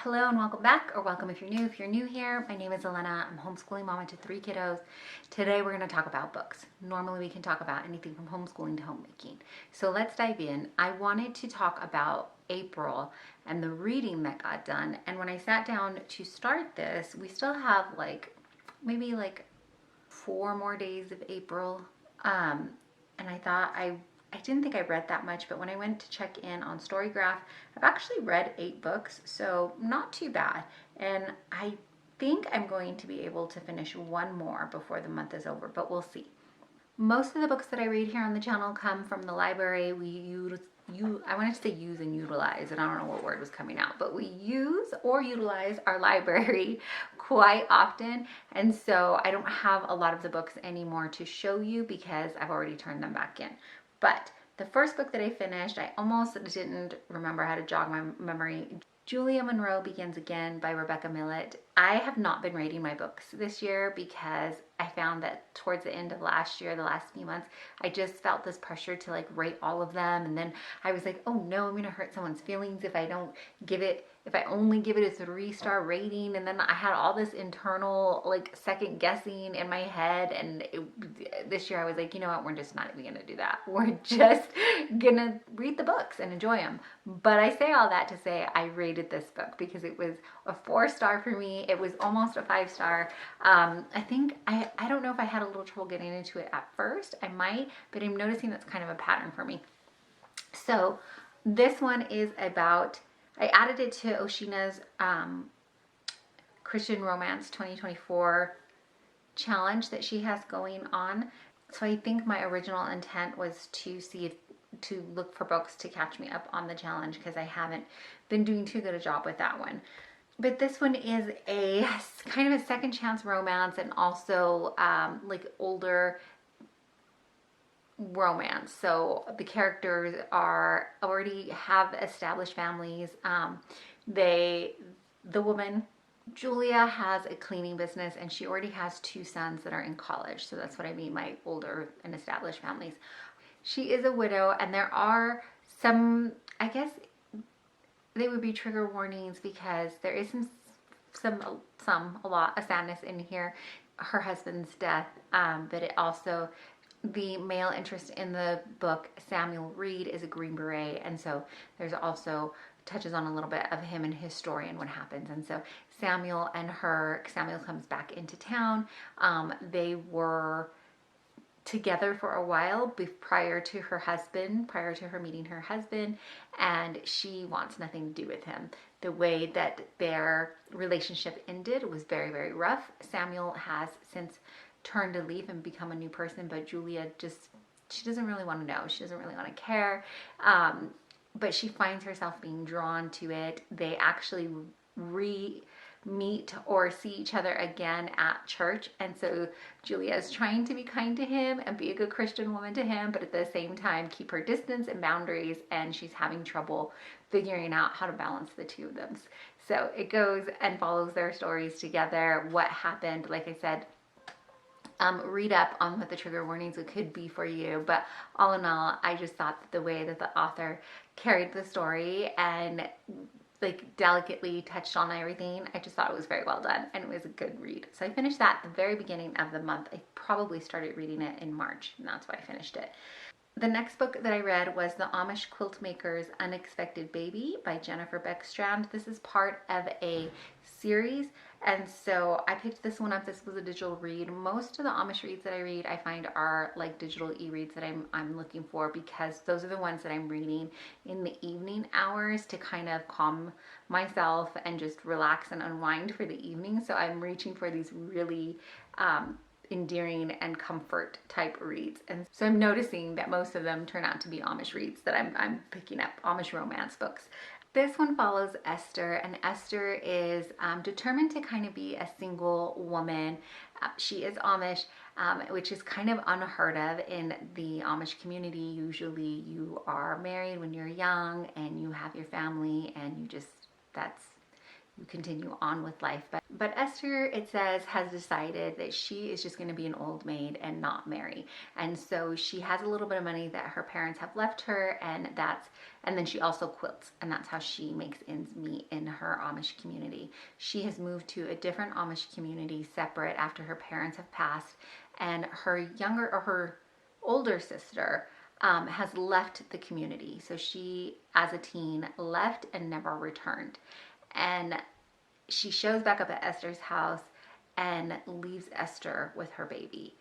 Hello and welcome back, or welcome if you're new. If you're new here, my name is Elena. I'm homeschooling mama to 3 kiddos. Today we're going to talk about books. Normally we can talk about anything from homeschooling to homemaking. So let's dive in. I wanted to talk about April and the reading that got done. And when I sat down to start this, we still have maybe 4 more days of April. And I thought I didn't think I read that much, but when I went to check in on Storygraph, I've actually read 8 books, so not too bad. And I think I'm going to be able to finish 1 more before the month is over, but we'll see. Most of the books that I read here on the channel come from the library. I wanted to say use and utilize, and I don't know what word was coming out, but we use or utilize our library quite often. And so I don't have a lot of the books anymore to show you because I've already turned them back in. But the first book that I finished, I almost didn't remember how to jog my memory. Julia Monroe Begins Again by Rebecca Millett. I have not been reading my books this year because I found that towards the end of last year, the last few months, I just felt this pressure to rate all of them. And then I was like, oh no, I'm going to hurt someone's feelings if I only give it a 3-star rating. And then I had all this internal second guessing in my head. And this year I was like, you know what, we're just not even going to do that. We're just going to read the books and enjoy them. But I say all that to say I rated this book because it was a 4-star for me. It was almost a 5-star. I don't know if I had a little trouble getting into it at first. I might, but I'm noticing that's kind of a pattern for me. So this one is about, I added it to Oshina's Christian Romance 2024 challenge that she has going on. So I think my original intent was to look for books to catch me up on the challenge because I haven't been doing too good a job with that one. But this one is a kind of a second chance romance and also older romance. So the characters already have established families. The woman, Julia, has a cleaning business and she already has 2 sons that are in college. So that's what I mean by older and established families. She is a widow, and there are some, I guess they would be trigger warnings because there is a lot of sadness in here. Her husband's death, but it also, the male interest in the book, Samuel Reed, is a Green Beret, and so there's also touches on a little bit of him and his story and what happens. And so Samuel comes back into town. They were together for a while prior to her meeting her husband, and she wants nothing to do with him. The way that their relationship ended was very, very rough. Samuel has since turned a leaf and become a new person, but Julia she doesn't really want to know. She doesn't really want to care. But she finds herself being drawn to it. They actually meet or see each other again at church, and so Julia is trying to be kind to him and be a good Christian woman to him, but at the same time keep her distance and boundaries, and she's having trouble figuring out how to balance the 2 of them. So it goes and follows their stories together, what happened. Like I said, read up on what the trigger warnings could be for you, but all in all, I just thought that the way that the author carried the story and delicately touched on everything, I just thought it was very well done, and it was a good read. So I finished that at the very beginning of the month. I probably started reading it in March, and that's why I finished it. The next book that I read was The Amish Quilt Maker's Unexpected Baby by Jennifer Beckstrand. This is part of a series, and so I picked this one up. This was a digital read. Most of the Amish reads that I read, I find are digital e-reads that I'm looking for, because those are the ones that I'm reading in the evening hours to kind of calm myself and just relax and unwind for the evening. So I'm reaching for these really endearing and comfort type reads, and so I'm noticing that most of them turn out to be Amish reads that I'm picking up, Amish romance books. This one follows Esther, and Esther is determined to kind of be a single woman. She is Amish, which is kind of unheard of in the Amish community. Usually you are married when you're young and you have your family, and you continue on with life. But Esther, it says, has decided that she is just going to be an old maid and not marry. And so she has a little bit of money that her parents have left her, and then she also quilts, and that's how she makes ends meet in her Amish community. She has moved to a different Amish community separate after her parents have passed, and her older sister has left the community. So she, as a teen, left and never returned. And she shows back up at Esther's house and leaves Esther with her baby.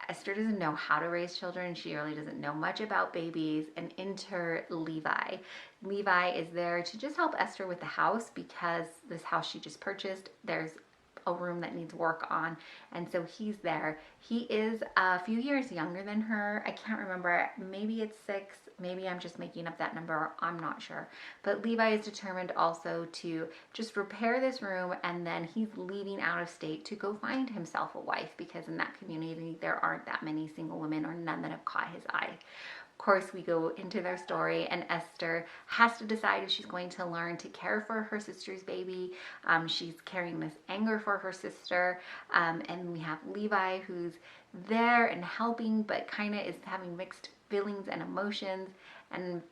Esther doesn't know how to raise children. She really doesn't know much about babies. And enter Levi. Levi is there to just help Esther with the house, because this house she just purchased, there's a room that needs work on, and so he's there. He is a few years younger than her. I can't remember, maybe it's 6, maybe I'm just making up that number, I'm not sure. But Levi is determined also to just repair this room, and then he's leaving out of state to go find himself a wife, because in that community there aren't that many single women, or none that have caught his eye. Of course, we go into their story, and Esther has to decide if she's going to learn to care for her sister's baby. She's carrying this anger for her sister, and we have Levi, who's there and helping, but kind of is having mixed feelings and emotions. And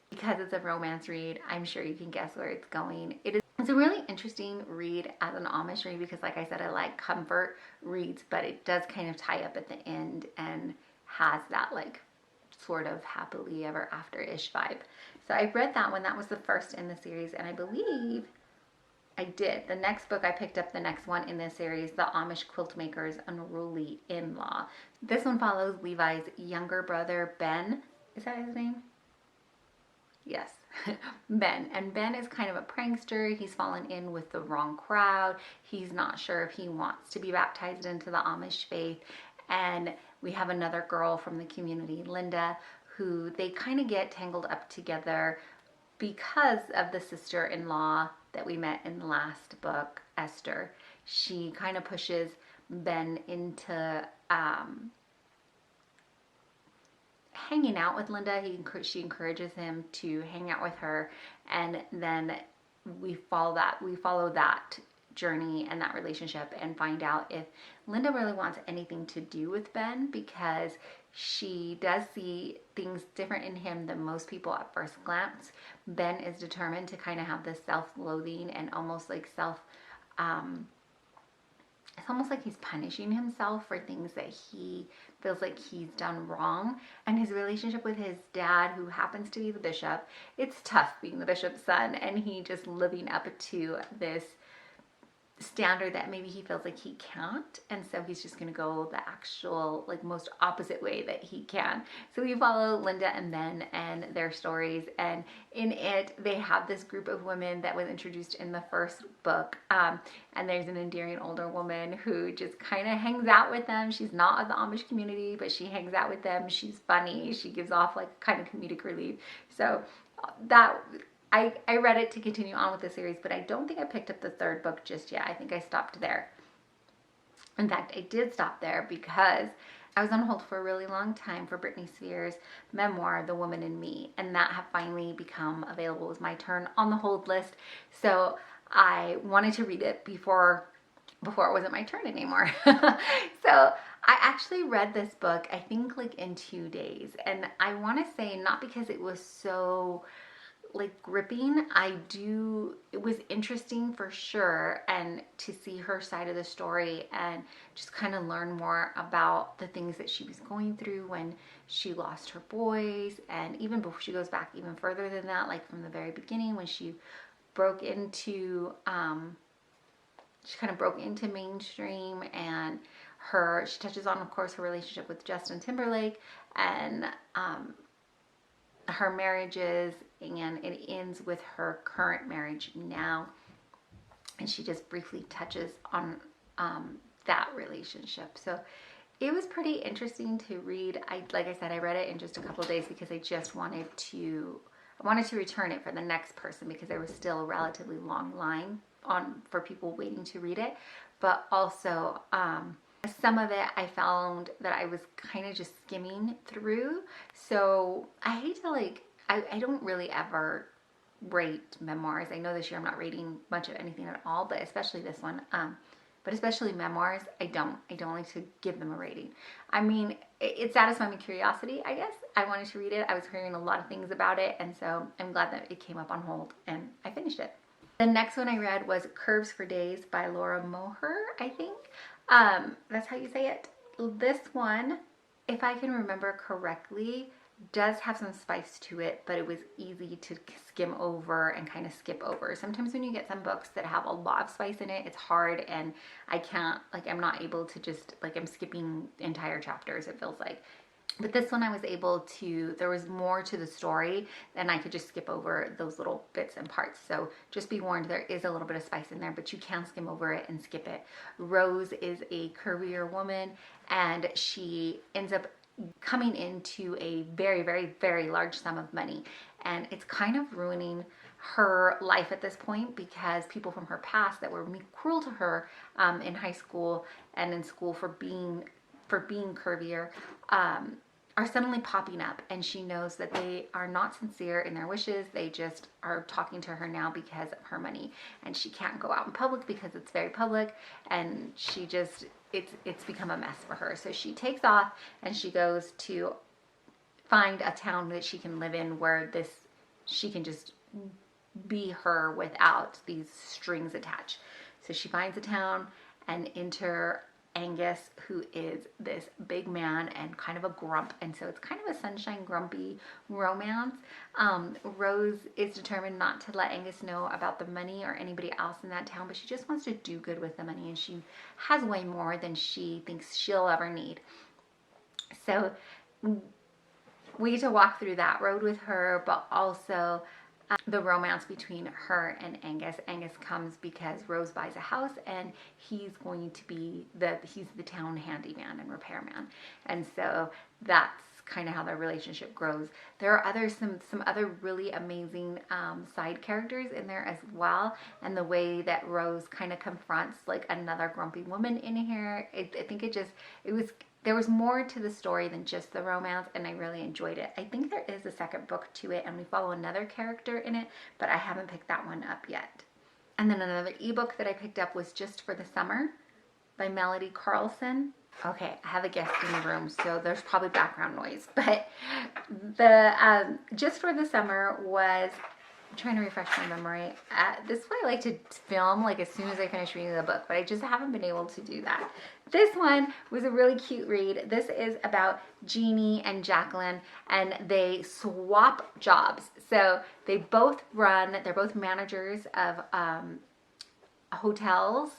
because it's a romance read, I'm sure you can guess where it's going. It's a really interesting read as an Amish read, because like I said, I like comfort reads, but it does kind of tie up at the end and has that like sort of happily ever after-ish vibe. So I read that one. That was the first in the series, and I believe I did. The next book, I picked up the next one in this series, The Amish Quilt Maker's Unruly In-Law. This one follows Levi's younger brother, Ben. Is that his name? Yes, Ben. And Ben is kind of a prankster. He's fallen in with the wrong crowd. He's not sure if he wants to be baptized into the Amish faith. And we have another girl from the community, Linda, who they kind of get tangled up together because of the sister-in-law that we met in the last book, Esther. She kind of pushes Ben into hanging out with Linda. She encourages him to hang out with her, and then we follow that journey and that relationship and find out if Linda really wants anything to do with Ben, because she does see things different in him than most people at first glance. Ben is determined to kind of have this self-loathing and almost like it's almost like he's punishing himself for things that he feels like he's done wrong. And his relationship with his dad, who happens to be the bishop, it's tough being the bishop's son, and he just living up to this standard that maybe he feels like he can't, and so he's just going to go the actual like most opposite way that he can. So we follow Linda and Ben and their stories, and in it they have this group of women that was introduced in the first book, and there's an endearing older woman who just kind of hangs out with them. She's not of the Amish community, but she hangs out with them. She's funny. She gives off like kind of comedic relief. So that I read it to continue on with the series, but I don't think I picked up the third book just yet. I think I stopped there. In fact, I did stop there because I was on hold for a really long time for Britney Spears' memoir, The Woman in Me, and that had finally become available. It was my turn on the hold list, so I wanted to read it before it wasn't my turn anymore. So I actually read this book, I think like in 2 days, and I want to say not because it was so like gripping. It was interesting for sure, and to see her side of the story and just kind of learn more about the things that she was going through when she lost her boys, and even before she goes back even further than that, like from the very beginning when she broke into mainstream, and she touches on, of course, her relationship with Justin Timberlake and her marriages, and it ends with her current marriage now, and she just briefly touches on that relationship. So it was pretty interesting to read. Like I said, I read it in just a couple of days because I just wanted to return it for the next person, because there was still a relatively long line for people waiting to read it. But also some of it I found that I was kind of just skimming through. So I hate to I don't really ever rate memoirs. I know this year I'm not rating much of anything at all, but especially this one. But especially memoirs, I don't like to give them a rating. I mean, it satisfied my curiosity, I guess. I wanted to read it. I was hearing a lot of things about it, and so I'm glad that it came up on hold and I finished it. The next one I read was Curves for Days by Laura Moher, I think. That's how you say it. This one, if I can remember correctly, does have some spice to it, but it was easy to skim over and kind of skip over. Sometimes when you get some books that have a lot of spice in it, it's hard, and I can't, like, I'm not able to just, like, I'm skipping entire chapters, it feels like. But this one I was able to, there was more to the story and I could just skip over those little bits and parts. So just be warned, there is a little bit of spice in there, but you can skim over it and skip it. Rose is a career woman, and she ends up coming into a very, very, very large sum of money. And it's kind of ruining her life at this point, because people from her past that were cruel to her in high school and in school for being curvier, are suddenly popping up, and she knows that they are not sincere in their wishes. They just are talking to her now because of her money, and she can't go out in public because it's very public, and she just, it's become a mess for her. So she takes off and she goes to find a town that she can live in where she can just be her without these strings attached. So she finds a town and enter Angus, who is this big man and kind of a grump, and so it's kind of a sunshine grumpy romance. Rose is determined not to let Angus know about the money or anybody else in that town, but she just wants to do good with the money, and she has way more than she thinks she'll ever need. So we get to walk through that road with her, but also the romance between her and Angus. Angus comes because Rose buys a house, and he's going to be he's the town handyman and repairman. And so that's kind of how their relationship grows. There are some other really amazing side characters in there as well, and the way that Rose kind of confronts like another grumpy woman in here, I think there was more to the story than just the romance, and I really enjoyed it. I think there is a second book to it, and we follow another character in it, but I haven't picked that one up yet. And then another ebook that I picked up was Just for the Summer by Melody Carlson. Okay, I have a guest in the room, so there's probably background noise, but the Just for the Summer was, I'm trying to refresh my memory. This is what I like to film, like as soon as I finish reading the book, but I just haven't been able to do that. This one was a really cute read. This is about Jeannie and Jacqueline, and they swap jobs. So they're both managers of hotels.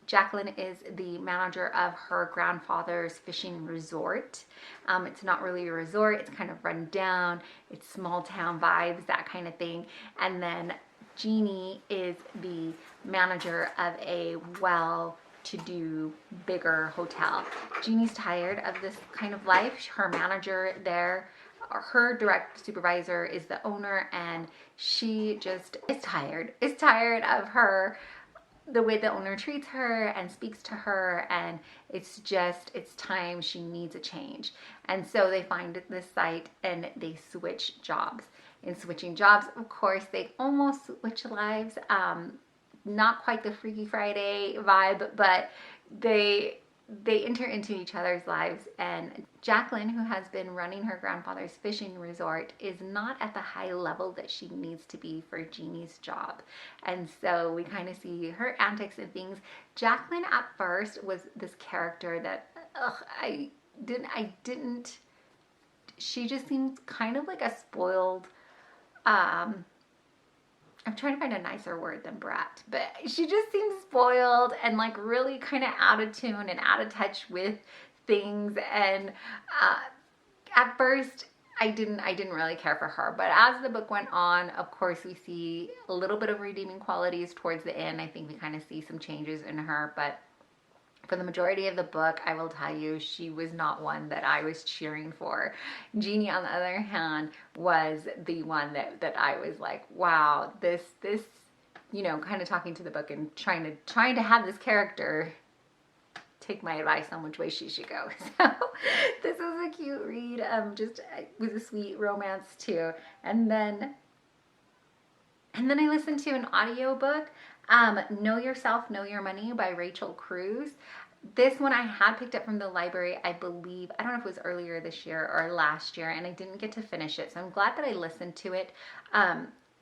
Jacqueline is the manager of her grandfather's fishing resort. It's not really a resort, it's kind of run down, it's small town vibes, that kind of thing. And then Jeannie is the manager of a well-to-do bigger hotel. Jeannie's tired of this kind of life. Her manager there, her direct supervisor, is the owner, and she just is tired of her, the way the owner treats her and speaks to her, and it's time, she needs a change. And so they find this site and they switch jobs. In switching jobs, of course, they almost switch lives. Not quite the Freaky Friday vibe, but they enter into each other's lives, and Jacqueline, who has been running her grandfather's fishing resort, is not at the high level that she needs to be for Jeannie's job. And so we kind of see her antics and things. Jacqueline at first was this character that she just seems kind of like a spoiled, I'm trying to find a nicer word than brat, but she just seems spoiled and like really kind of out of tune and out of touch with things. And at first I didn't really care for her, but as the book went on, of course, we see a little bit of redeeming qualities towards the end. I think we kind of see some changes in her, but for the majority of the book, I will tell you, she was not one that I was cheering for. Jeannie, on the other hand, was the one that I was like, wow, this, kind of talking to the book and trying to have this character take my advice on which way she should go. So this was a cute read. It was a sweet romance too. And then And then I listened to an audiobook, Know Yourself, Know Your Money by Rachel Cruz. This one I had picked up from the library, I believe. I don't know if it was earlier this year or last year, and I didn't get to finish it. So I'm glad that I listened to it.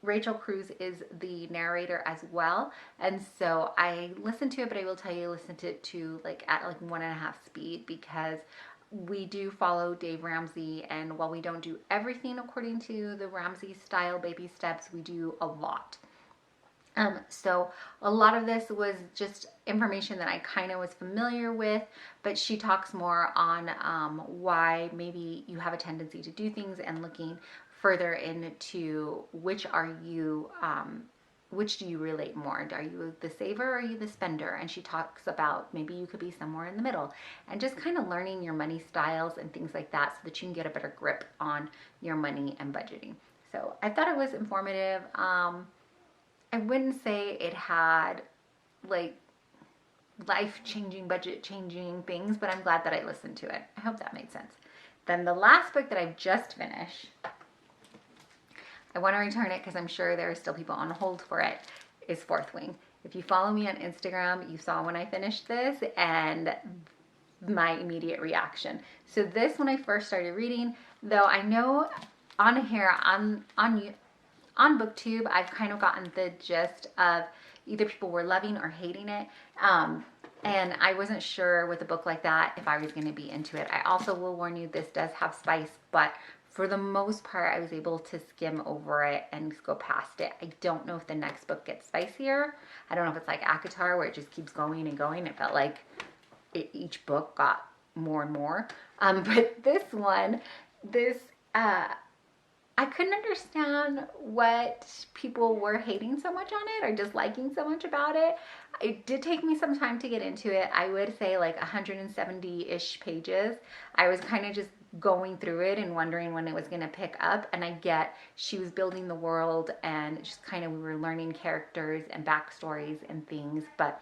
Rachel Cruz is the narrator as well. And so I listened to it, but I will tell you, I listened to it to like at like 1.5 speed, because we do follow Dave Ramsey, and while we don't do everything according to the Ramsey style baby steps, we do a lot. So a lot of this was just information that I kind of was familiar with, but she talks more on why maybe you have a tendency to do things, and looking further into which do you relate more? Are you the saver or are you the spender? And she talks about maybe you could be somewhere in the middle, and just kind of learning your money styles and things like that so that you can get a better grip on your money and budgeting. So I thought it was informative. I wouldn't say it had like life-changing, budget-changing things, but I'm glad that I listened to it. I hope that made sense. Then the last book that I've just finished, I want to return it because I'm sure there are still people on hold for it, is Fourth Wing. If you follow me on Instagram, you saw when I finished this and my immediate reaction. So this, when I first started reading, though I know on here, on BookTube, I've kind of gotten the gist of either people were loving or hating it. And I wasn't sure with a book like that if I was going to be into it. I also will warn you, this does have spice, but for the most part, I was able to skim over it and go past it. I don't know if the next book gets spicier. I don't know if it's like ACOTAR, where it just keeps going and going. It felt like each book got more and more. But this one, I couldn't understand what people were hating so much on it or disliking so much about it. It did take me some time to get into it. I would say like 170-ish pages. I was kind of just going through it and wondering when it was going to pick up. And I get she was building the world, and just kind of we were learning characters and backstories and things. But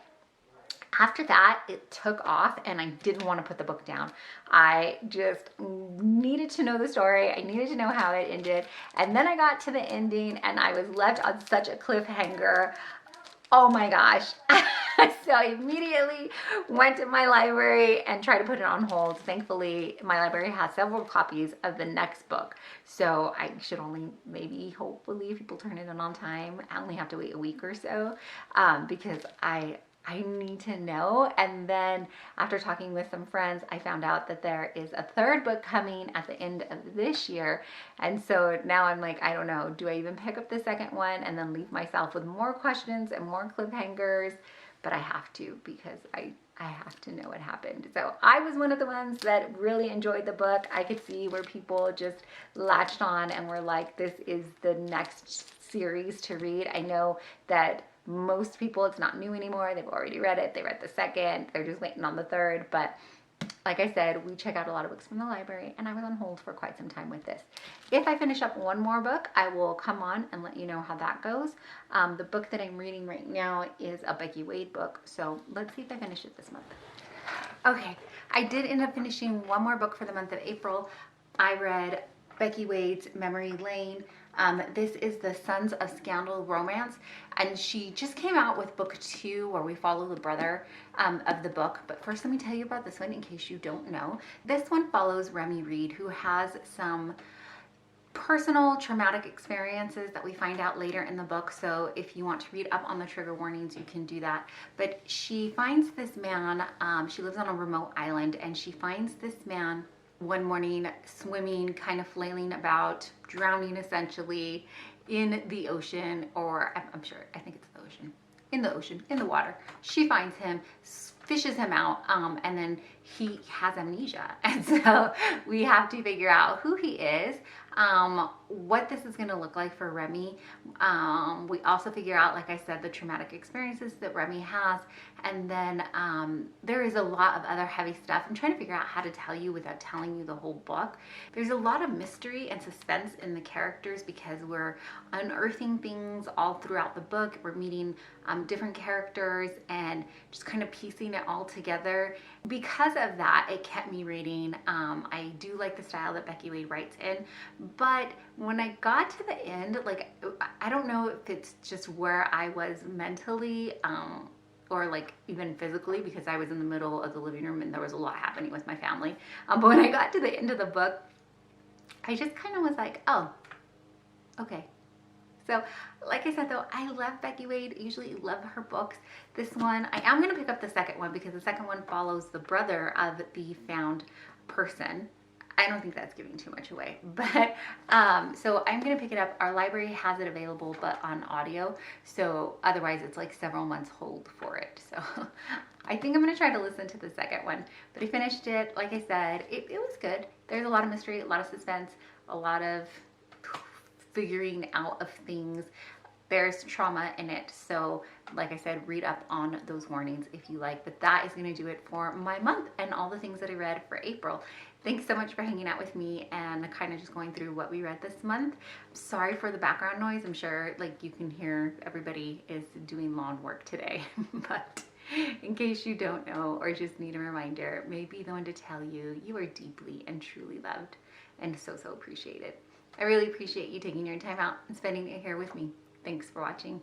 after that, it took off, and I didn't want to put the book down. I just needed to know the story. I needed to know how it ended. And then I got to the ending, and I was left on such a cliffhanger. Oh my gosh. So I immediately went to my library and tried to put it on hold. Thankfully, my library has several copies of the next book. So I should only, maybe, hopefully, if people turn it in on time, I only have to wait a week or so, because I need to know. And then after talking with some friends, I found out that there is a third book coming at the end of this year. And so now I'm like, I don't know, do I even pick up the second one and then leave myself with more questions and more cliffhangers? But I have to, because I have to know what happened. So I was one of the ones that really enjoyed the book. I could see where people just latched on and were like, this is the next series to read. I know that most people, it's not new anymore. They've already read it. They read the second. They're just waiting on the third. But like I said, we check out a lot of books from the library, and I was on hold for quite some time with this. If I finish up one more book, I will come on and let you know how that goes. The book that I'm reading right now is a Becky Wade book. So let's see if I finish it this month. Okay, I did end up finishing one more book for the month of April. I read Becky Wade's Memory Lane. This is the Sons of Scandal romance, and she just came out with book 2, where we follow the brother of the book. But first, let me tell you about this one in case you don't know. This one follows Remy Reed, who has some personal traumatic experiences that we find out later in the book. So if you want to read up on the trigger warnings, you can do that. But she finds this man, she lives on a remote island, and she finds this man one morning swimming, kind of flailing about, drowning essentially in the ocean, or I think it's the ocean, in the water. She finds him, fishes him out, and then he has amnesia. And so we have to figure out who he is, what this is going to look like for Remy. We also figure out, like I said, the traumatic experiences that Remy has. And then there is a lot of other heavy stuff. I'm trying to figure out how to tell you without telling you the whole book. There's a lot of mystery and suspense in the characters, because we're unearthing things all throughout the book. We're meeting different characters and just kind of piecing it all together. Because of that, it kept me reading. I do like the style that Becky Wade writes in, But when I got to the end, like, I don't know if it's just where I was mentally, or like even physically, because I was in the middle of the living room and there was a lot happening with my family. But when I got to the end of the book, I just kind of was like, oh, okay. So, like I said though, I love Becky Wade. I usually love her books. This one, I am going to pick up the second one because the second one follows the brother of the found person. I don't think that's giving too much away, but so I'm going to pick it up. Our library has it available, but on audio. So otherwise it's like several months hold for it. So I think I'm going to try to listen to the second one, but I finished it. Like I said, it was good. There's a lot of mystery, a lot of suspense, a lot of figuring out of things. There's trauma in it, so like I said, read up on those warnings if you like. But that is going to do it for my month and all the things that I read for April. Thanks so much for hanging out with me and kind of just going through what we read this month. Sorry for the background noise. I'm sure like you can hear everybody is doing lawn work today. But in case you don't know or just need a reminder, maybe the one to tell you you are deeply and truly loved and so appreciated. I really appreciate you taking your time out and spending it here with me. Thanks for watching.